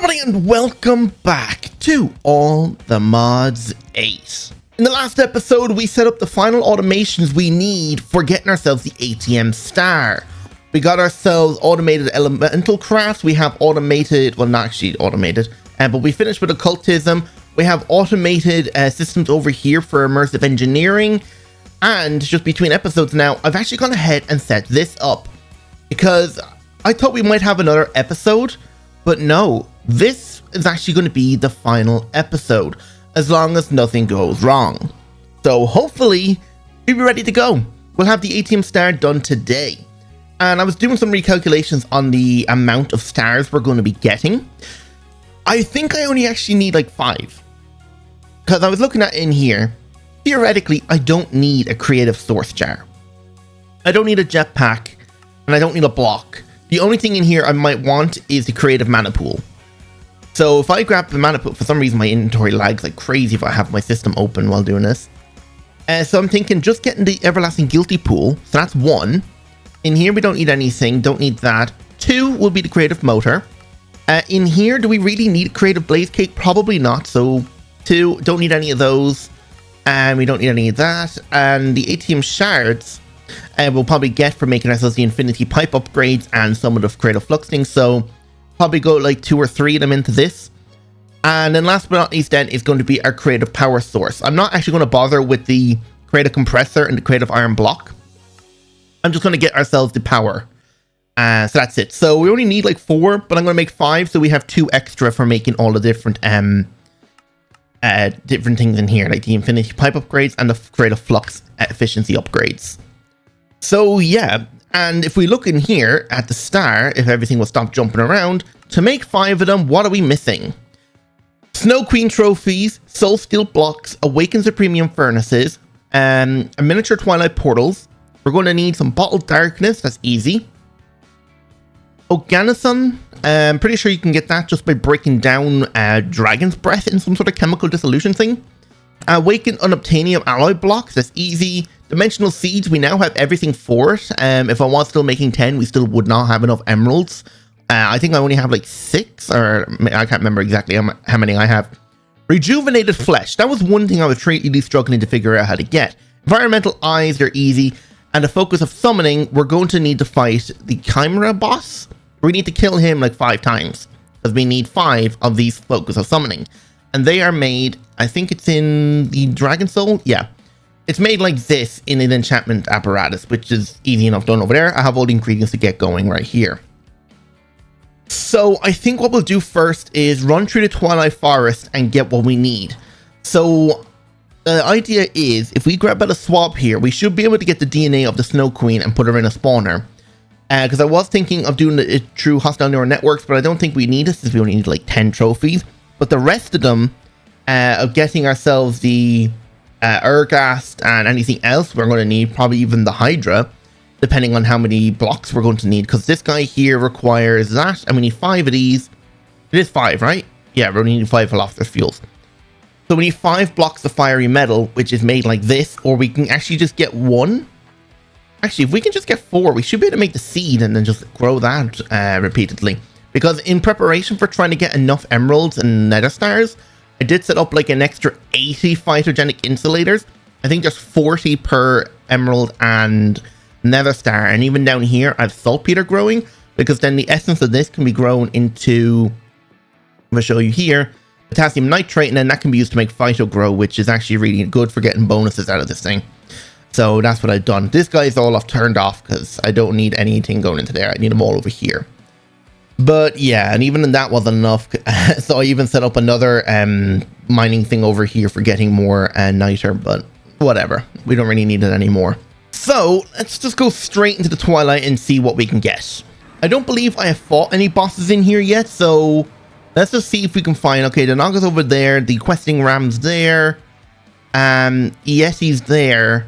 everybody and welcome back to All the Mods 8. In the last episode, we set up the final automations we need for getting ourselves the ATM Star. We got ourselves automated elemental crafts, we have automated, well not actually automated, but we finished with occultism. We have automated systems over here for immersive engineering, and just between episodes now, I've actually gone ahead and set this up because I thought we might have another episode, but no, this is actually going to be the final episode, as long as nothing goes wrong. So hopefully, we'll be ready to go. We'll have the ATM Star done today. And I was doing some recalculations on the amount of stars we're going to be getting. I think I only actually need like 5. Because I was looking at in here, theoretically, I don't need a creative source jar. I don't need a jetpack, and I don't need a block. The only thing in here I might want is the creative mana pool. So if I grab the mana pool, for some reason my inventory lags like crazy if I have my system open while doing this. So I'm thinking just getting the everlasting guilty pool. So that's 1. In here we don't need anything, don't need that. 2 will be the creative motor. In here, do we really need creative blaze cake? Probably not. So 2, don't need any of those. And we don't need any of that. And the ATM shards we'll probably get for making ourselves the infinity pipe upgrades and some of the creative flux things. So probably go like 2 or 3 of them into this. And then last but not least then is going to be our creative power source. I'm not actually going to bother with the creative compressor and the creative iron block. I'm just going to get ourselves the power. So that's it. So we only need like 4, but I'm going to make 5. So we have 2 extra for making all the different different things in here, like the infinity pipe upgrades and the creative flux efficiency upgrades. So yeah, and if we look in here at the star, if everything will stop jumping around, to make 5 of them, what are we missing? Snow Queen trophies, soul steel blocks, awakened supremium furnaces, a miniature twilight portals. We're going to need some bottled darkness, that's easy. Organoson, I'm pretty sure you can get that just by breaking down dragon's breath in some sort of chemical dissolution thing. Awakened unobtainium alloy blocks, that's easy. Dimensional seeds, we now have everything for it. If I was still making 10, we still would not have enough emeralds. I think I only have like 6, or I can't remember exactly how many I have. Rejuvenated flesh, that was one thing I was really struggling to figure out how to get. Environmental eyes, they're easy. And the focus of summoning, we're going to need to fight the Chimera boss. We need to kill him like 5 times, because we need 5 of these focus of summoning. And they are made, I think it's in the Dragon Soul, yeah. It's made like this in an enchantment apparatus, which is easy enough done over there. I have all the ingredients to get going right here. So I think what we'll do first is run through the Twilight Forest and get what we need. So the idea is, if we grab out a swap here, we should be able to get the DNA of the Snow Queen and put her in a spawner. Because I was thinking of doing it through hostile neural networks, but I don't think we need it since we only need like 10 trophies. But the rest of them, of getting ourselves the Ergast and anything else we're going to need, probably even the Hydra, depending on how many blocks we're going to need, because this guy here requires that, and we need 5 of these. It is 5, right? Yeah, we're only need 5 Philosopher's Fuels. So we need 5 blocks of fiery metal, which is made like this, or we can actually just get 1. Actually, if we can just get 4, we should be able to make the seed and then just grow that repeatedly. Because in preparation for trying to get enough emeralds and nether stars, I did set up like an extra 80 phytogenic insulators. I think there's 40 per emerald and nether star. And even down here, I have saltpeter growing, because then the essence of this can be grown into, I'll show you here, potassium nitrate, and then that can be used to make phyto grow, which is actually really good for getting bonuses out of this thing. So that's what I've done. This guy's all turned off because I don't need anything going into there. I need them all over here. But yeah, and even that wasn't enough. So I even set up another mining thing over here for getting more niter, but whatever. We don't really need it anymore. So let's just go straight into the Twilight and see what we can get. I don't believe I have fought any bosses in here yet, so let's just see if we can find. Okay, the Naga's over there, the questing ram's there, Yeti's there.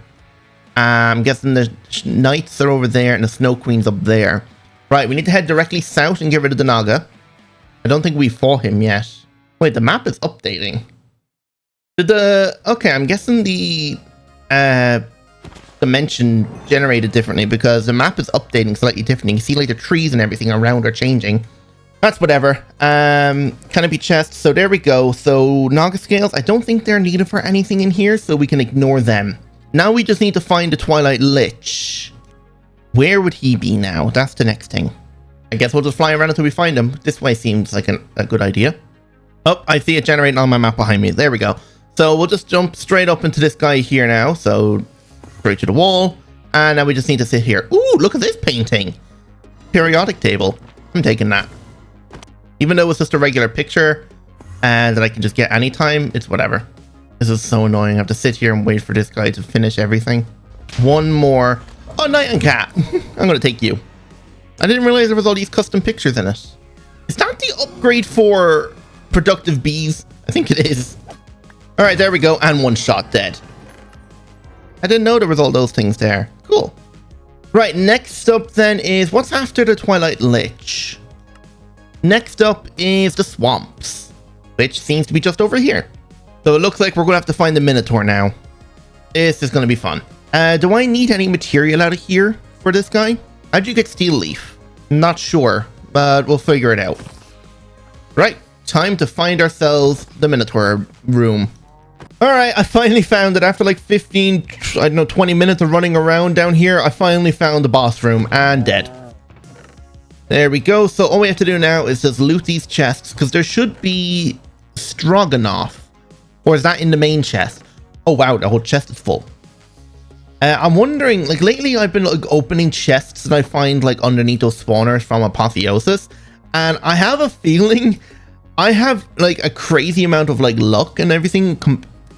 I'm guessing the Knights are over there and the Snow Queen's up there. Right, we need to head directly south and get rid of the Naga. I don't think we fought him yet. Wait, the map is updating. Okay, I'm guessing the dimension generated differently because the map is updating slightly differently. You can see like the trees and everything around are changing. That's whatever. Canopy chest. So there we go. So Naga scales, I don't think they're needed for anything in here, so we can ignore them. Now we just need to find the Twilight Lich. Where would he be now? That's the next thing. I guess we'll just fly around until we find him. This way seems like a good idea. Oh, I see it generating on my map behind me. There we go. So we'll just jump straight up into this guy here now. So straight to the wall. And now we just need to sit here. Ooh, look at this painting. Periodic table. I'm taking that. Even though it's just a regular picture and that I can just get anytime, it's whatever. This is so annoying. I have to sit here and wait for this guy to finish everything. One more. Oh, Knight and Cat. I'm going to take you. I didn't realize there was all these custom pictures in it. Is that the upgrade for productive bees? I think it is. All right, there we go. And one shot dead. I didn't know there was all those things there. Cool. Right, next up then is what's after the Twilight Lich? Next up is the swamps, which seems to be just over here. So it looks like we're going to have to find the Minotaur now. This is going to be fun. Do I need any material out of here for this guy? How do you get steel leaf? Not sure, but we'll figure it out. Right, time to find ourselves the Minotaur room. All right, I finally found it after like 15, I don't know, 20 minutes of running around down here. I finally found the boss room and dead. There we go. So all we have to do now is just loot these chests because there should be Stroganoff. Or is that in the main chest? Oh, wow, the whole chest is full. I'm wondering, like lately I've been like opening chests that I find like underneath those spawners from Apotheosis. And I have a feeling I have like a crazy amount of like luck and everything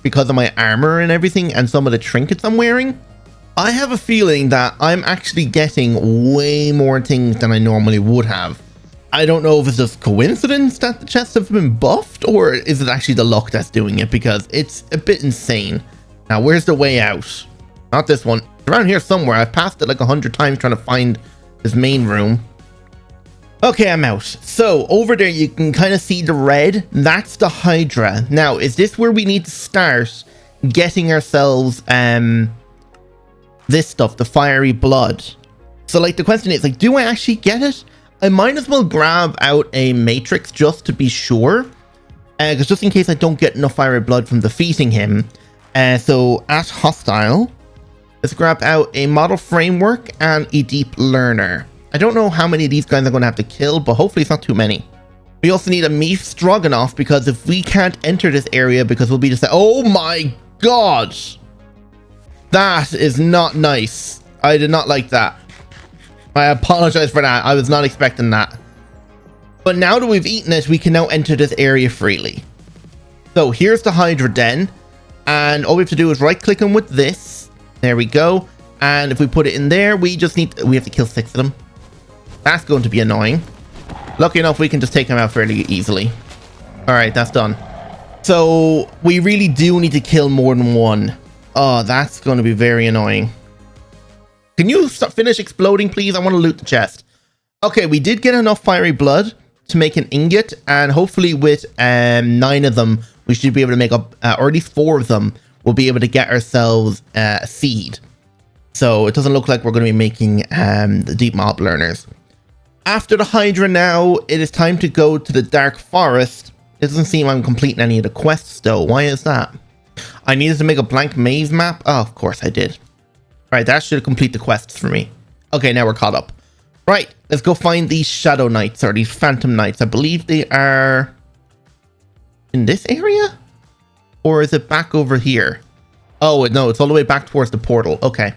because of my armor and everything and some of the trinkets I'm wearing. I have a feeling that I'm actually getting way more things than I normally would have. I don't know if it's just coincidence that the chests have been buffed or is it actually the luck that's doing it because it's a bit insane. Now, where's the way out? Not this one. Around here somewhere. I've passed it like 100 times trying to find this main room. Okay, I'm out. So over there, you can kind of see the red. That's the Hydra. Now, is this where we need to start getting ourselves this stuff, the fiery blood? So like the question is like, do I actually get it? I might as well grab out a matrix just to be sure. Because just in case I don't get enough fiery blood from defeating him. So at hostile, let's grab out a model framework and a deep learner. I don't know how many of these guys I'm going to have to kill, but hopefully it's not too many. We also need a Meat Stroganoff because if we can't enter this area because we'll be just... Oh my god! That is not nice. I did not like that. I apologize for that. I was not expecting that. But now that we've eaten it, we can now enter this area freely. So here's the Hydra Den. And all we have to do is right click him with this. There we go. And if we put it in there, we have to kill 6 of them. That's going to be annoying. Lucky enough, we can just take him out fairly easily. All right, that's done. So we really do need to kill more than one. Oh, that's going to be very annoying. Can you finish exploding, please? I want to loot the chest. Okay, we did get enough fiery blood to make an ingot. And hopefully with 9 of them, we should be able to make up, or at least 4 of them, we'll be able to get ourselves a seed. So it doesn't look like we're going to be making the deep mob learners. After the Hydra now, it is time to go to the Dark Forest. It doesn't seem I'm completing any of the quests though. Why is that? I needed to make a blank maze map. Oh, of course I did. Right, that should complete the quests for me. Okay, now we're caught up. Right, let's go find these Shadow Knights or these Phantom Knights. I believe they are in this area? Or is it back over here? Oh, no, it's all the way back towards the portal. Okay.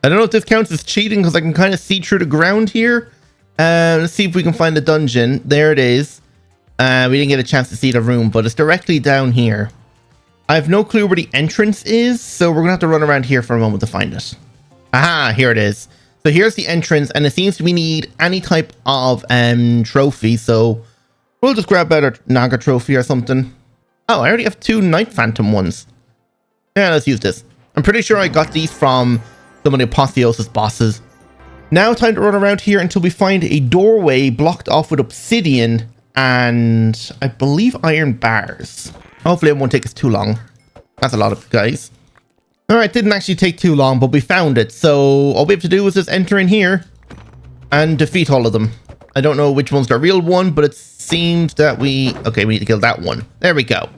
I don't know if this counts as cheating because I can kind of see through the ground here. Let's see if we can find the dungeon. There it is. We didn't get a chance to see the room, but it's directly down here. I have no clue where the entrance is, so we're going to have to run around here for a moment to find it. Aha, here it is. So here's the entrance, and it seems we need any type of trophy, so we'll just grab out a Naga trophy or something. Oh, I already have 2 Night Phantom ones. Yeah, let's use this. I'm pretty sure I got these from some of the Apotheosis bosses. Now time to run around here until we find a doorway blocked off with obsidian and I believe iron bars. Hopefully it won't take us too long. That's a lot of guys. Alright, didn't actually take too long, but we found it. So all we have to do is just enter in here and defeat all of them. I don't know which one's the real one, but it seems that okay, we need to kill that one. There we go.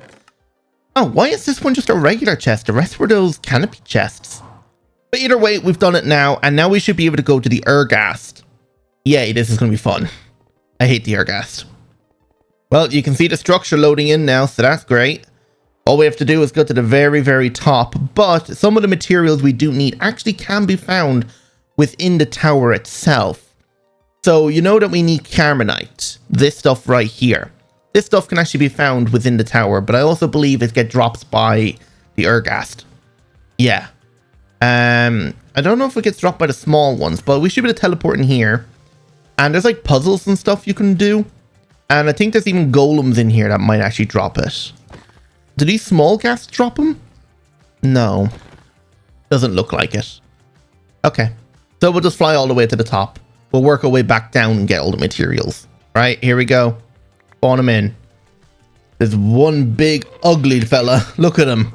Oh, why is this one just a regular chest? The rest were those canopy chests. But either way, we've done it now, and now we should be able to go to the Ergast. Yay, this is going to be fun. I hate the Ergast. Well, you can see the structure loading in now, so that's great. All we have to do is go to the very, very top, but some of the materials we do need actually can be found within the tower itself. So you know that we need Carmenite, this stuff right here. This stuff can actually be found within the tower, but I also believe it gets dropped by the Ergast. Yeah. I don't know if it gets dropped by the small ones, but we should be able to teleport in here. And there's like puzzles and stuff you can do. And I think there's even golems in here that might actually drop it. Do these small ghasts drop them? No. Doesn't look like it. Okay. So we'll just fly all the way to the top. We'll work our way back down and get all the materials. Right, here we go. Spawn him in. There's one big ugly fella. Look at him.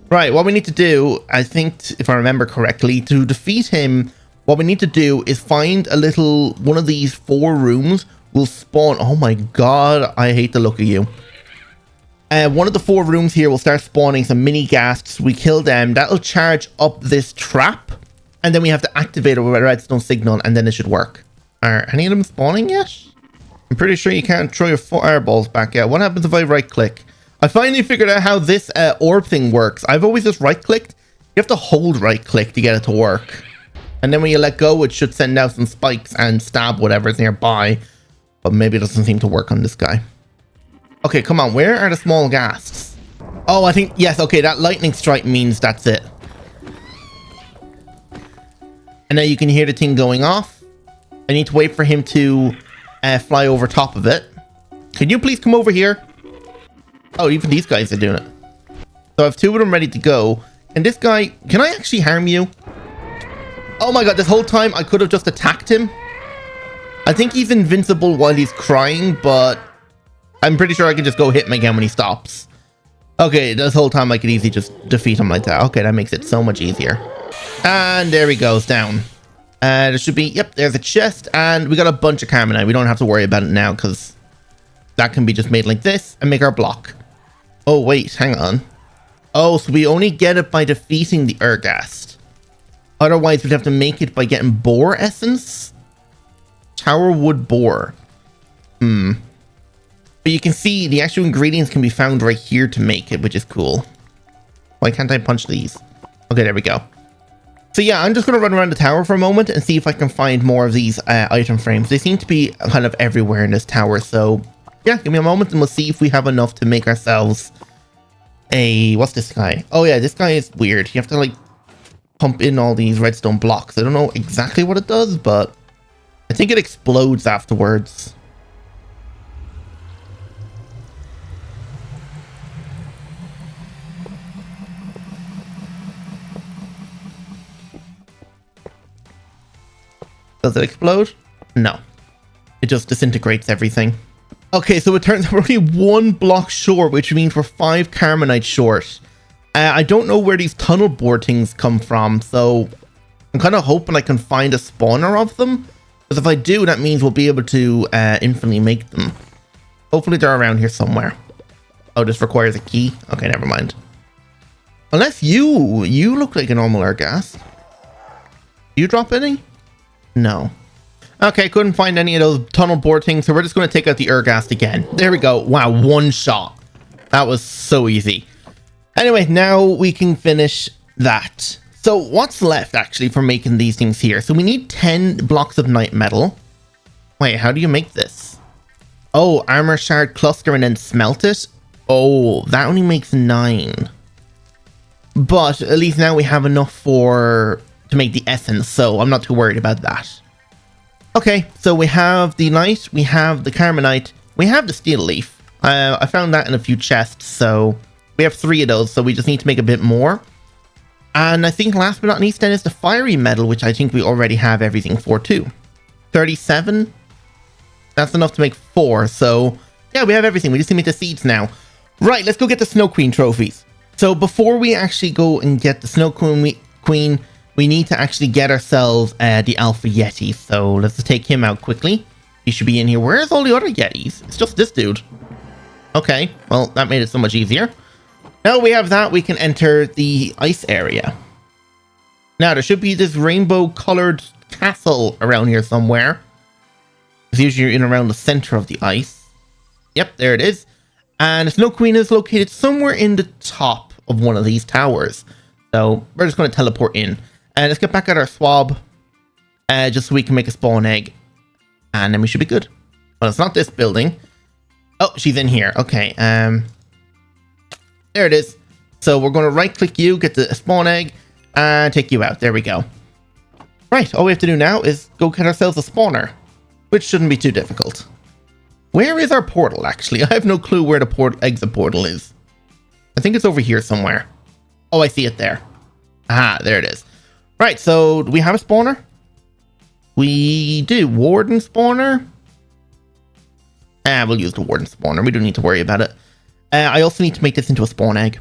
Right, what we need to do, I think, if I remember correctly, to defeat him, what we need to do is find a little, one of these 4 rooms will spawn. Oh my god, I hate the look of you. One of the 4 rooms here will start spawning some mini ghasts. We kill them. That'll charge up this trap. And then we have to activate it with a redstone signal, and then it should work. Are any of them spawning yet? I'm pretty sure you can't throw your fireballs back out. What happens if I right click? I finally figured out how this orb thing works. I've always just right clicked. You have to hold right click to get it to work. And then when you let go, it should send out some spikes and stab whatever's nearby. But maybe it doesn't seem to work on this guy. Okay, come on. Where are the small ghasts? Oh, I think, yes, okay, that lightning strike means that's it. And now you can hear the thing going off. I need to wait for him to fly over top of it. Can you please come over here? Oh, even these guys are doing it. So I have 2 of them ready to go. And this guy, can I actually harm you? Oh my god, this whole time I could have just attacked him. I think he's invincible while he's crying, but I'm pretty sure I can just go hit him again when he stops. Okay, this whole time I could easily just defeat him like that. Okay, that makes it so much easier. And there he goes down. There should be, yep, there's a chest, and we got a bunch of Carmenite. We don't have to worry about it now, because that can be just made like this and make our block. Oh, wait, hang on. Oh, so we only get it by defeating the Ergast. Otherwise, we'd have to make it by getting boar essence. Tower wood boar. But you can see the actual ingredients can be found right here to make it, which is cool. Why can't I punch these? Okay, there we go. So yeah, I'm just going to run around the tower for a moment and see if I can find more of these item frames. They seem to be kind of everywhere in this tower, so yeah, give me a moment and we'll see if we have enough to make ourselves a... What's this guy? Oh yeah, this guy is weird. You have to like pump in all these redstone blocks. I don't know exactly what it does, but I think it explodes afterwards. Does it explode? No. It just disintegrates everything. Okay, so it turns out we're only 1 block short, which means we're 5 Carmenite short. I don't know where these tunnel board things come from, so I'm kind of hoping I can find a spawner of them. Because if I do, that means we'll be able to infinitely make them. Hopefully they're around here somewhere. Oh, this requires a key? Okay, never mind. Unless you look like a normal Ergast. Do you drop any? No. Okay, couldn't find any of those tunnel board things, so we're just going to take out the Ergast again. There we go. Wow, 1 shot. That was so easy. Anyway, now we can finish that. So what's left, actually, for making these things here? So we need 10 blocks of night metal. Wait, how do you make this? Oh, armor shard cluster and then smelt it? Oh, that only makes 9. But at least now we have enough to make the essence, so I'm not too worried about that. Okay, so we have the night, we have the Carmenite, we have the steel leaf. I found that in a few chests, so we have 3 of those, so we just need to make a bit more. And I think last but not least then is the fiery metal, which I think we already have everything for too. 37? That's enough to make 4, so yeah, we have everything. We just need to make the seeds now. Right, let's go get the Snow Queen trophies. So before we actually go and get the Snow Queen, we need to actually get ourselves the Alpha Yeti. So let's just take him out quickly. He should be in here. Where's all the other Yetis? It's just this dude. Okay, well, that made it so much easier. Now we have that, we can enter the ice area. Now, there should be this rainbow-colored castle around here somewhere. It's usually in around the center of the ice. Yep, there it is. And the Snow Queen is located somewhere in the top of one of these towers. So, we're just going to teleport in. And let's get back at our swab. Just so we can make a spawn egg. And then we should be good. Well, it's not this building. Oh, she's in here. Okay, there it is. So we're going to right-click you, get the spawn egg, and take you out. There we go. Right, all we have to do now is go get ourselves a spawner, which shouldn't be too difficult. Where is our portal, actually? I have no clue where the exit portal is. I think it's over here somewhere. Oh, I see it there. Ah, there it is. Right, so do we have a spawner? We do. Warden spawner? We'll use the warden spawner. We don't need to worry about it. I also need to make this into a spawn egg.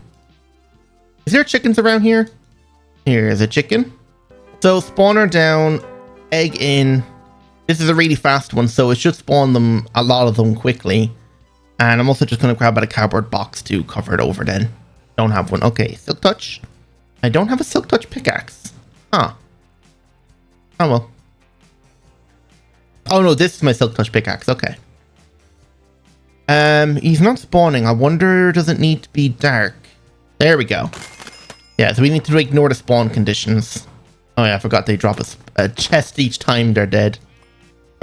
Is there chickens around here? Here's a chicken. So spawner down, egg in. This is a really fast one, so it should spawn them, a lot of them quickly. And I'm also just going to grab out a cardboard box to cover it over then. Don't have one. Okay, silk touch. I don't have a silk touch pickaxe. Huh. Oh well. Oh no, this is my silk touch pickaxe. Okay. He's not spawning. I wonder, does it need to be dark? There we go. Yeah, so we need to ignore the spawn conditions. Oh yeah, I forgot they drop a chest each time they're dead.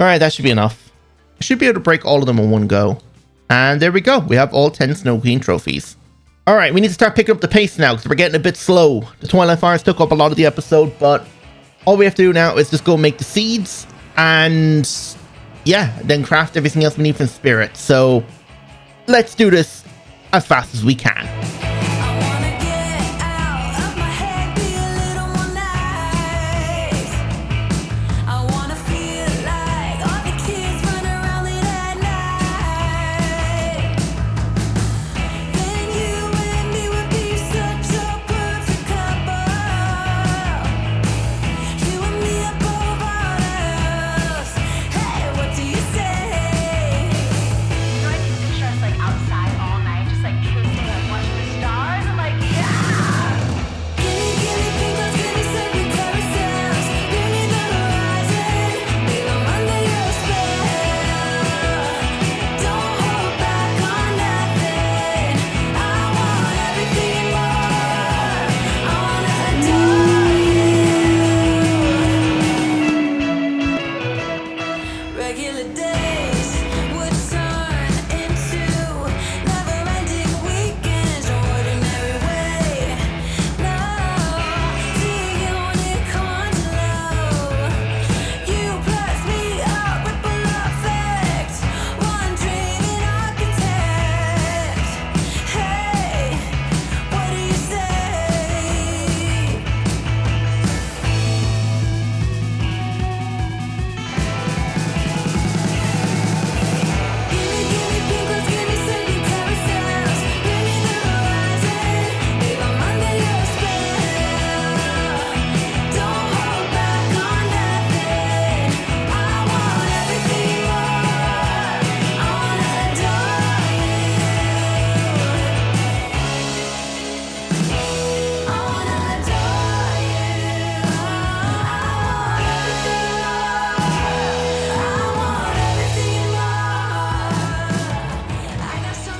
Alright, that should be enough. I should be able to break all of them in one go. And there we go. We have all 10 Snow Queen trophies. Alright, we need to start picking up the pace now because we're getting a bit slow. The Twilight Fires took up a lot of the episode, but all we have to do now is just go make the seeds and yeah, then craft everything else we need from Spirit. So let's do this as fast as we can.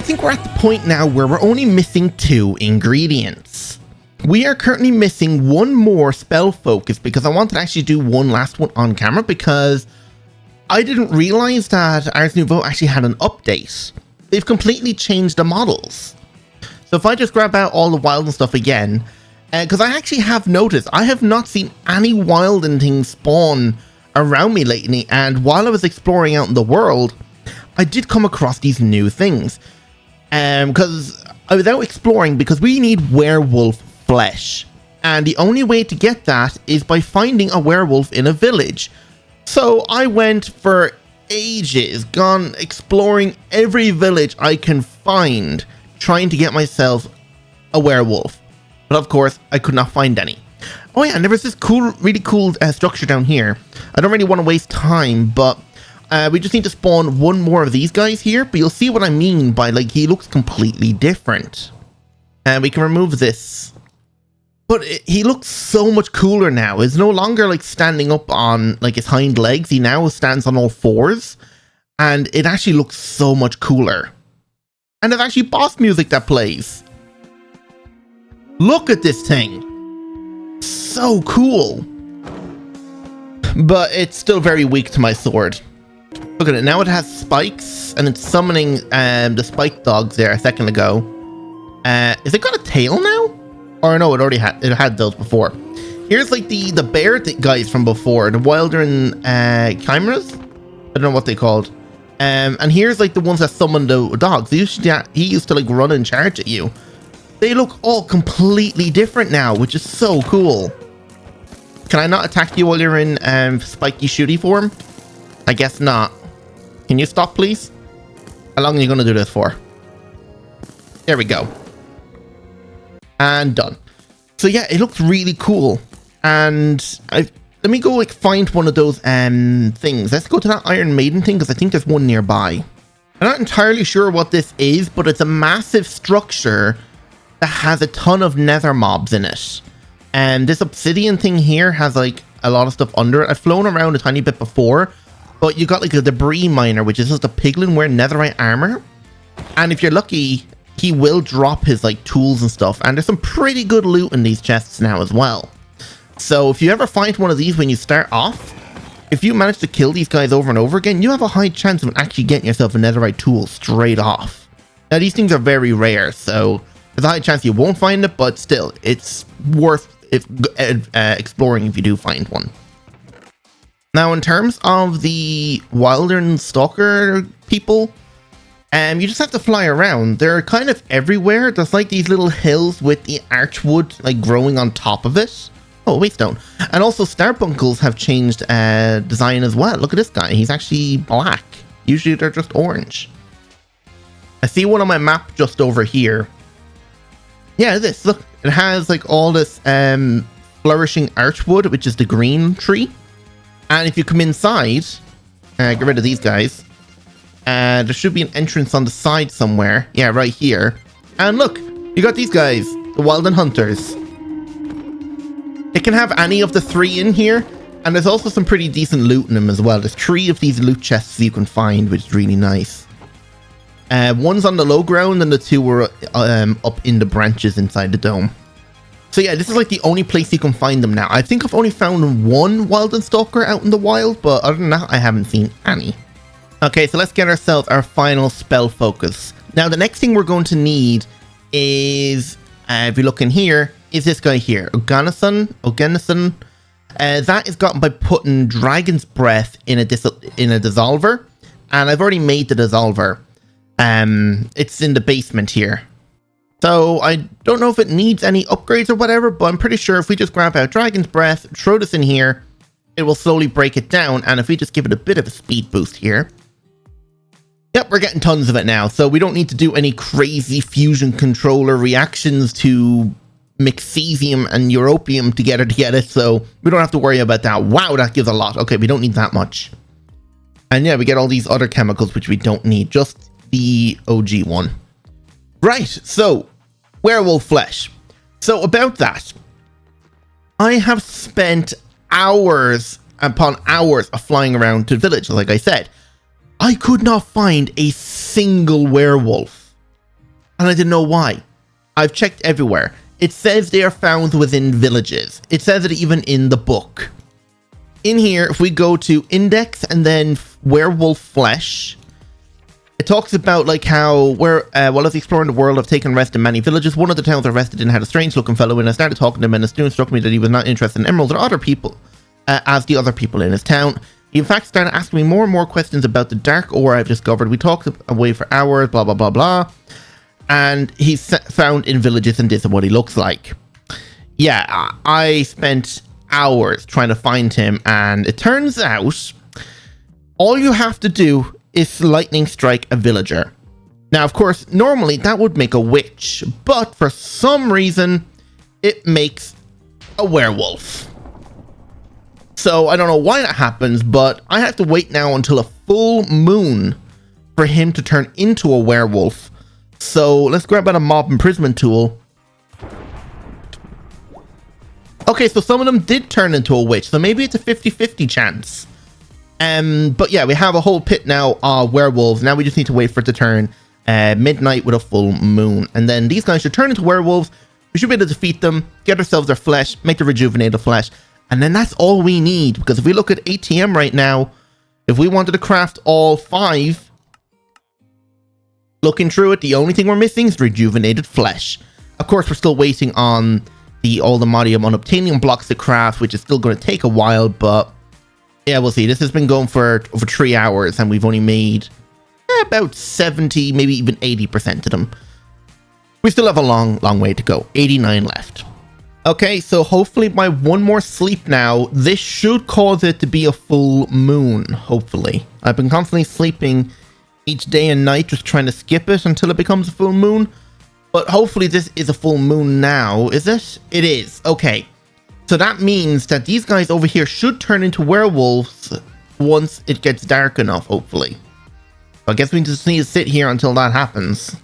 I think we're at the point now where we're only missing 2 ingredients. We are currently missing one more spell focus because I wanted to actually do one last one on camera because I didn't realize that Ars Nouveau actually had an update. They've completely changed the models. So if I just grab out all the wild and stuff again, because I actually have noticed I have not seen any wild and things spawn around me lately, and while I was exploring out in the world, I did come across these new things. Because I was out exploring because we need werewolf flesh, and the only way to get that is by finding a werewolf in a village. So I went for ages, gone exploring every village I can find, trying to get myself a werewolf. But of course, I could not find any. Oh yeah, and there was this cool, really cool structure down here. I don't really want to waste time, but We just need to spawn one more of these guys here, but you'll see what I mean by, like, he looks completely different. And we can remove this. But he looks so much cooler now. He's no longer, like, standing up on, like, his hind legs. He now stands on all fours. And it actually looks so much cooler. And there's actually boss music that plays. Look at this thing. So cool. But it's still very weak to my sword. Look at it. Now it has spikes. And it's summoning the spike dogs there a second ago. Is it got a tail now? Or no, it had those before. Here's like the bear guys from before. The Wildern chimeras. I don't know what they called. And here's like the ones that summon the dogs. He used to like run and charge at you. They look all completely different now, which is so cool. Can I not attack you while you're in spiky shooty form? I guess not. Can you stop, please? How long are you going to do this for? There we go. And done. So yeah, it looks really cool. And let me go like find one of those things. Let's go to that Iron Maiden thing because I think there's one nearby. I'm not entirely sure what this is, but it's a massive structure that has a ton of nether mobs in it. And this obsidian thing here has like a lot of stuff under it. I've flown around a tiny bit before, but you got like a debris miner, which is just a piglin wearing netherite armor. And if you're lucky, he will drop his like tools and stuff. And there's some pretty good loot in these chests now as well. So if you ever find one of these when you start off, if you manage to kill these guys over and over again, you have a high chance of actually getting yourself a netherite tool straight off. Now these things are very rare, so there's a high chance you won't find it, but still, it's worth exploring if you do find one. Now in terms of the Wildern Stalker people, you just have to fly around. They're kind of everywhere. There's like these little hills with the archwood like growing on top of it. Oh, waystone. And also starbunkles have changed design as well. Look at this guy. He's actually black. Usually they're just orange. I see one on my map just over here. Yeah, this. Look, it has like all this flourishing archwood, which is the green tree. And if you come inside, get rid of these guys. There should be an entrance on the side somewhere. Yeah, right here. And look, you got these guys, the Wildern Hunters. It can have any of the three in here, and there's also some pretty decent loot in them as well. There's 3 of these loot chests you can find, which is really nice. One's on the low ground, and the 2 were up in the branches inside the dome. So yeah, this is like the only place you can find them now. I think I've only found one Wildern Stalker out in the wild, but other than that, I haven't seen any. Okay, so let's get ourselves our final spell focus. Now, the next thing we're going to need is, if you look in here, is this guy here, Oganison. That is gotten by putting Dragon's Breath in a dissolver, and I've already made the dissolver. It's in the basement here. So I don't know if it needs any upgrades or whatever, but I'm pretty sure if we just grab out Dragon's Breath, throw this in here, it will slowly break it down, and if we just give it a bit of a speed boost here. Yep, we're getting tons of it now, so we don't need to do any crazy fusion controller reactions to mix cesium and europium together to get it, so we don't have to worry about that. Wow, that gives a lot. Okay, we don't need that much. And yeah, we get all these other chemicals which we don't need, just the OG one. Right, so werewolf flesh. So about that, I have spent hours upon hours of flying around to the village. Like I said, I could not find a single werewolf, and I didn't know why. I've checked everywhere. It says they are found within villages. It says it even in the book. In here, if we go to index and then werewolf flesh, it talks about like how while I was exploring the world, I've taken rest in many villages. One of the towns I rested in had a strange looking fellow, and I started talking to him, and it soon struck me that he was not interested in emeralds or other people as the other people in his town. He in fact started asking me more and more questions about the dark ore I've discovered. We talked away for hours, blah blah blah blah. And he's found in villages, and this is what he looks like. Yeah, I spent hours trying to find him, and it turns out all you have to do is lightning strike a villager. Now, of course, normally that would make a witch, but for some reason, it makes a werewolf. So I don't know why that happens, but I have to wait now until a full moon for him to turn into a werewolf. So let's grab out a mob imprisonment tool. Okay, so some of them did turn into a witch, so maybe it's a 50-50 chance. But yeah, we have a whole pit now of werewolves. Now we just need to wait for it to turn midnight with a full moon. And then these guys should turn into werewolves. We should be able to defeat them, get ourselves their flesh, make the rejuvenated flesh. And then that's all we need. Because if we look at ATM right now, if we wanted to craft all 5, looking through it, the only thing we're missing is rejuvenated flesh. Of course, we're still waiting on all the Modium unobtainium blocks to craft, which is still going to take a while, but yeah, we'll see. This has been going for over 3 hours, and we've only made about 70, maybe even 80% of them. We still have a long way to go. 89 left. Okay, so hopefully by one more sleep now, this should cause it to be a full moon, hopefully. I've been constantly sleeping each day and night, just trying to skip it until it becomes a full moon. But hopefully this is a full moon now, is it? It is. Okay. So that means that these guys over here should turn into werewolves once it gets dark enough, hopefully. So I guess we just need to sit here until that happens.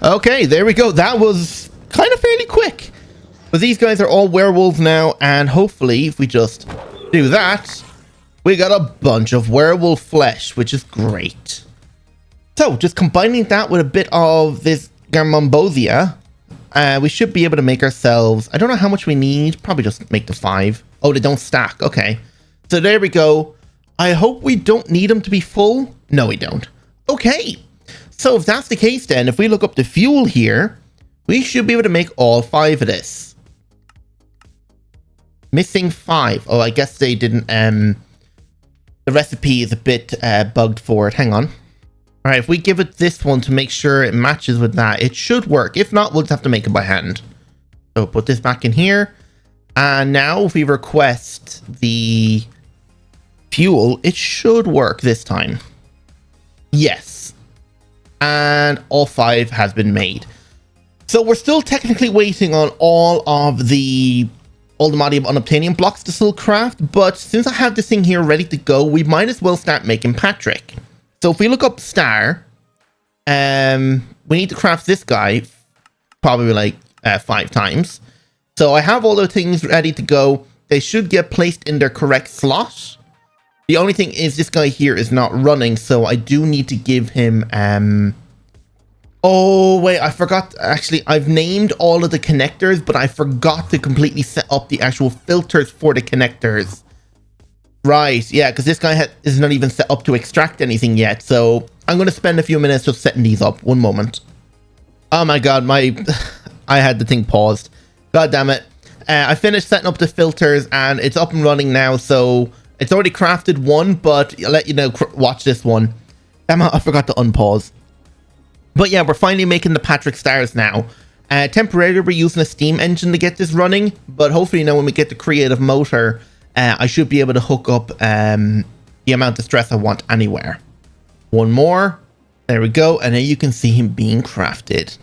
Okay, there we go. That was kind of fairly quick. But these guys are all werewolves now, and hopefully if we just do that, we got a bunch of werewolf flesh, which is great. So, just combining that with a bit of this Garmombosia, we should be able to make ourselves... I don't know how much we need. Probably just make the 5. Oh, they don't stack. Okay. So, there we go. I hope we don't need them to be full. No, we don't. Okay. So, if that's the case then, if we look up the fuel here, we should be able to make all 5 of this. Missing 5. Oh, I guess they didn't... The recipe is a bit bugged for it. Hang on. All right, if we give it this one to make sure it matches with that, it should work. If not, we'll just have to make it by hand. So put this back in here. And now if we request the fuel, it should work this time. Yes. And all 5 has been made. So we're still technically waiting on all the Modium unobtainium blocks to still craft. But since I have this thing here ready to go, we might as well start making Patrick. So if we look up Star, we need to craft this guy probably like 5 times. So I have all the things ready to go. They should get placed in their correct slot. The only thing is this guy here is not running, so I do need to give him... Oh, wait, I forgot. Actually, I've named all of the connectors, but I forgot to completely set up the actual filters for the connectors. Right, yeah, because this guy is not even set up to extract anything yet, so I'm going to spend a few minutes just setting these up. One moment. Oh my god, I had the thing paused. God damn it. I finished setting up the filters, and it's up and running now, so it's already crafted one, but I'll let you know, watch this one. Damn it, I forgot to unpause. But yeah, we're finally making the Patrick Stars now. Temporarily, we're using a steam engine to get this running, but hopefully now when we get the creative motor... I should be able to hook up the amount of stress I want anywhere. One more. There we go. And then you can see him being crafted.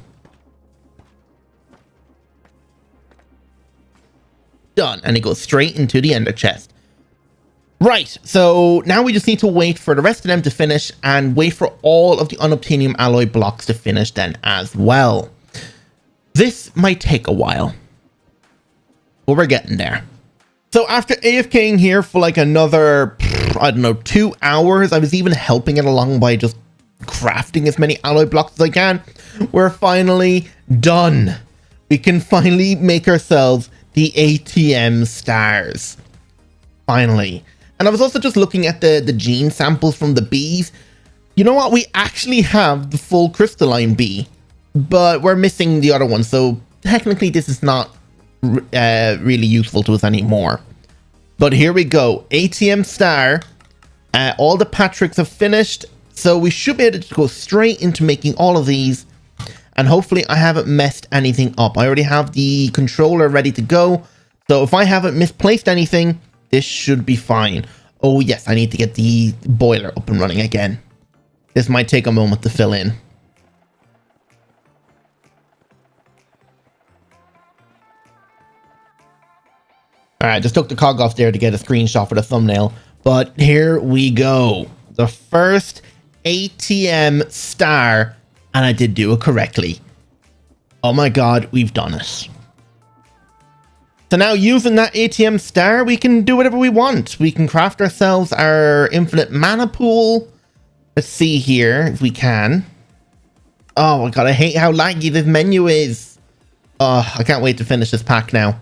Done. And it goes straight into the ender chest. Right. So now we just need to wait for the rest of them to finish and wait for all of the unobtainium alloy blocks to finish then as well. This might take a while, but we're getting there. So after AFKing here for like another, I don't know, 2 hours, I was even helping it along by just crafting as many alloy blocks as I can. We're finally done. We can finally make ourselves the ATM Stars. Finally. And I was also just looking at the gene samples from the bees. You know what? We actually have the full crystalline bee, but we're missing the other one. So technically this is not really useful to us anymore. But here we go. ATM Star. All the Patricks have finished, so we should be able to go straight into making all of these, and hopefully I haven't messed anything up. I already have the controller ready to go, so if I haven't misplaced anything, this should be fine. Oh yes, I need to get the boiler up and running again. This might take a moment to fill in. Alright, just took the cog off there to get a screenshot for the thumbnail. But here we go. The first ATM star, and I did do it correctly. Oh my god, we've done it. So now using that ATM star, we can do whatever we want. We can craft ourselves our infinite mana pool. Let's see here if we can. Oh my god, I hate how laggy this menu is. Oh, I can't wait to finish this pack now.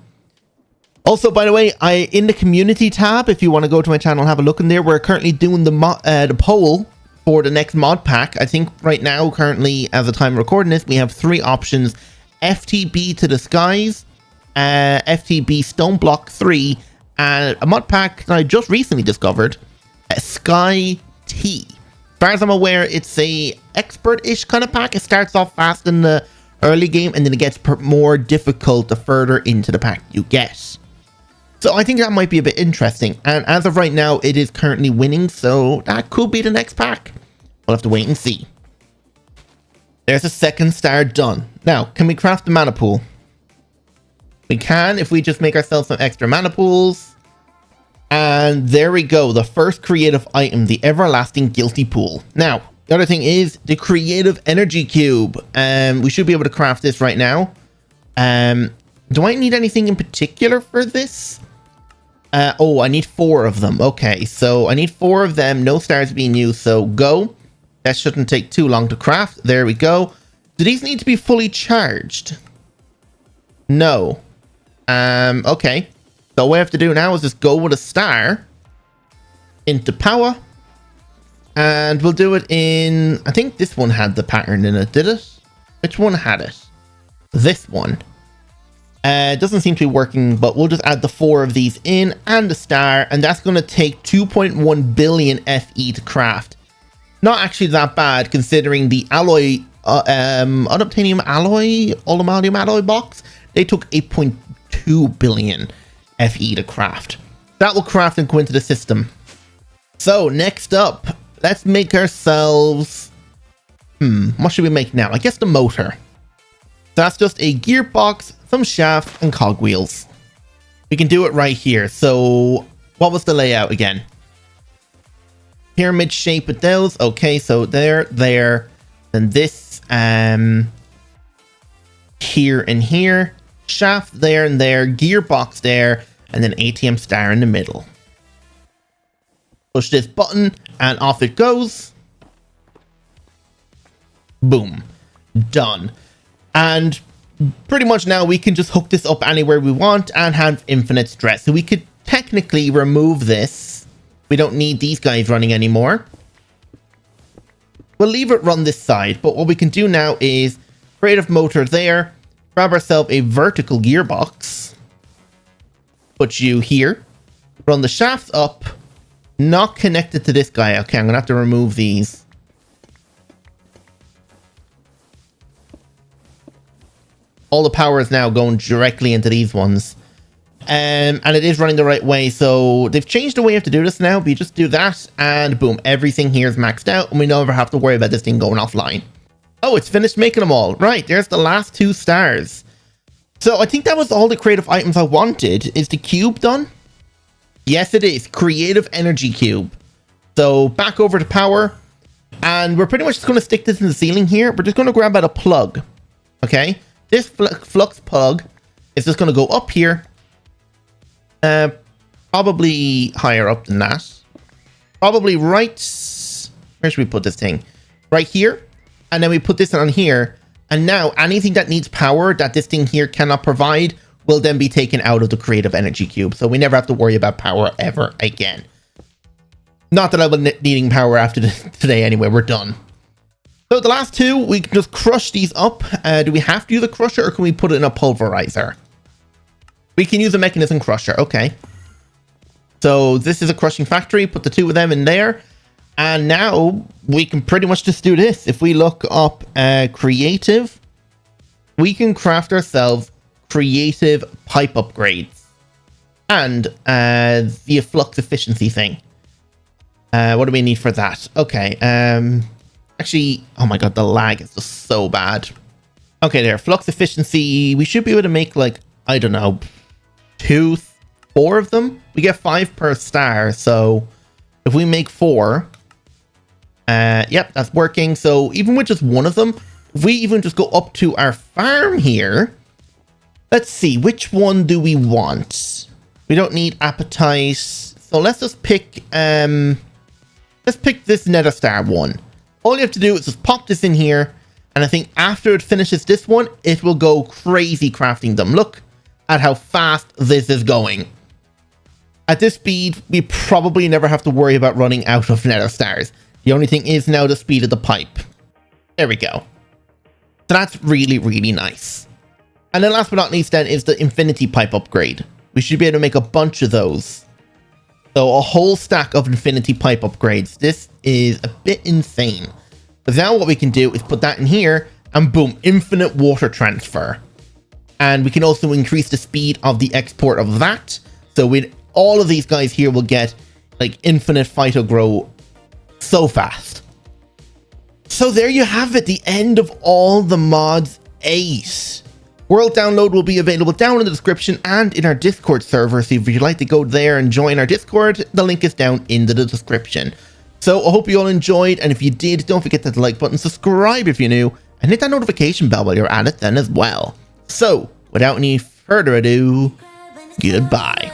Also, by the way, in the community tab, if you want to go to my channel and have a look in there, we're currently doing the poll for the next mod pack. I think right now, currently, as the time of recording this, we have 3 options. FTB to the skies, FTB Stone Block 3, and a mod pack that I just recently discovered, Sky T. As far as I'm aware, it's a expert-ish kind of pack. It starts off fast in the early game, and then it gets more difficult the further into the pack you get. So I think that might be a bit interesting. And as of right now, it is currently winning, so that could be the next pack. We'll have to wait and see. There's a second star done. Now, can we craft the mana pool? We can if we just make ourselves some extra mana pools. And there we go. The first creative item, the everlasting guilty pool. Now, the other thing is the creative energy cube. We should be able to craft this right now. Do I need anything in particular for this? Oh, I need 4 of them. Okay, so I need 4 of them. No stars being used, so go. That shouldn't take too long to craft. There we go. Do these need to be fully charged? No. Okay. So what I have to do now is just go with a star into power. And we'll do it in... I think this one had the pattern in it, did it? Which one had it? This one. It doesn't seem to be working, but we'll just add the 4 of these in and the star, and that's going to take 2.1 billion FE to craft. Not actually that bad, considering the alloy, unobtainium alloy, aluminum alloy box, they took 8.2 billion FE to craft. That will craft and go into the system. So next up, let's make ourselves... what should we make now? I guess the motor. That's just a gearbox, some shaft, and cogwheels. We can do it right here. So, what was the layout again? Pyramid shape with those. Okay, so there, then this, here and here. Shaft there and there, gearbox there, and then ATM star in the middle. Push this button, and off it goes. Boom. Done. And pretty much now we can just hook this up anywhere we want and have infinite stress. So we could technically remove this. We don't need these guys running anymore. We'll leave it run this side. But what we can do now is creative motor there. Grab ourselves a vertical gearbox. Put you here. Run the shafts up. Not connected to this guy. Okay, I'm going to have to remove these. All the power is now going directly into these ones. And it is running the right way. So they've changed the way you have to do this now. But you just do that and boom, everything here is maxed out. And we never have to worry about this thing going offline. Oh, it's finished making them all. Right, there's the last 2 stars. So I think that was all the creative items I wanted. Is the cube done? Yes, it is. Creative energy cube. So back over to power. And we're pretty much just going to stick this in the ceiling here. We're just going to grab out a plug. Okay. This flux plug is just going to go up here. Probably higher up than that. Probably right... Where should we put this thing? Right here. And then we put this on here. And now anything that needs power that this thing here cannot provide will then be taken out of the creative energy cube. So we never have to worry about power ever again. Not that I will needing power after today anyway. We're done. So the last 2, we can just crush these up. Do we have to use a crusher or can we put it in a pulverizer? We can use a mechanism crusher. Okay. So this is a crushing factory. Put the 2 of them in there. And now we can pretty much just do this. If we look up creative, we can craft ourselves creative pipe upgrades. And the flux efficiency thing. What do we need for that? Okay. Actually, oh my god, the lag is just so bad. Okay, there. Flux efficiency. We should be able to make, like, I don't know, 2, 4 of them. We get 5 per star, so If we make 4, yep, that's working. So even with just one of them, if we even just go up to our farm here, let's see, which one do we want? We don't need appetite. So let's just pick, let's pick this Nether Star one. All you have to do is just pop this in here. And I think after it finishes this one, it will go crazy crafting them. Look at how fast this is going. At this speed, we probably never have to worry about running out of Nether Stars. The only thing is now the speed of the pipe. There we go. So that's really, really nice. And then last but not least then is the infinity pipe upgrade. We should be able to make a bunch of those. So a whole stack of infinity pipe upgrades. This is a bit insane. But now what we can do is put that in here and boom, infinite water transfer. And we can also increase the speed of the export of that. So with all of these guys here will get like infinite phyto grow so fast. So there you have it, the end of all the mods 8. World download will be available down in the description and in our Discord server. So if you'd like to go there and join our Discord, the link is down in the description. So I hope you all enjoyed, and if you did, don't forget that like button, subscribe if you're new, and hit that notification bell while you're at it then as well. So without any further ado, goodbye.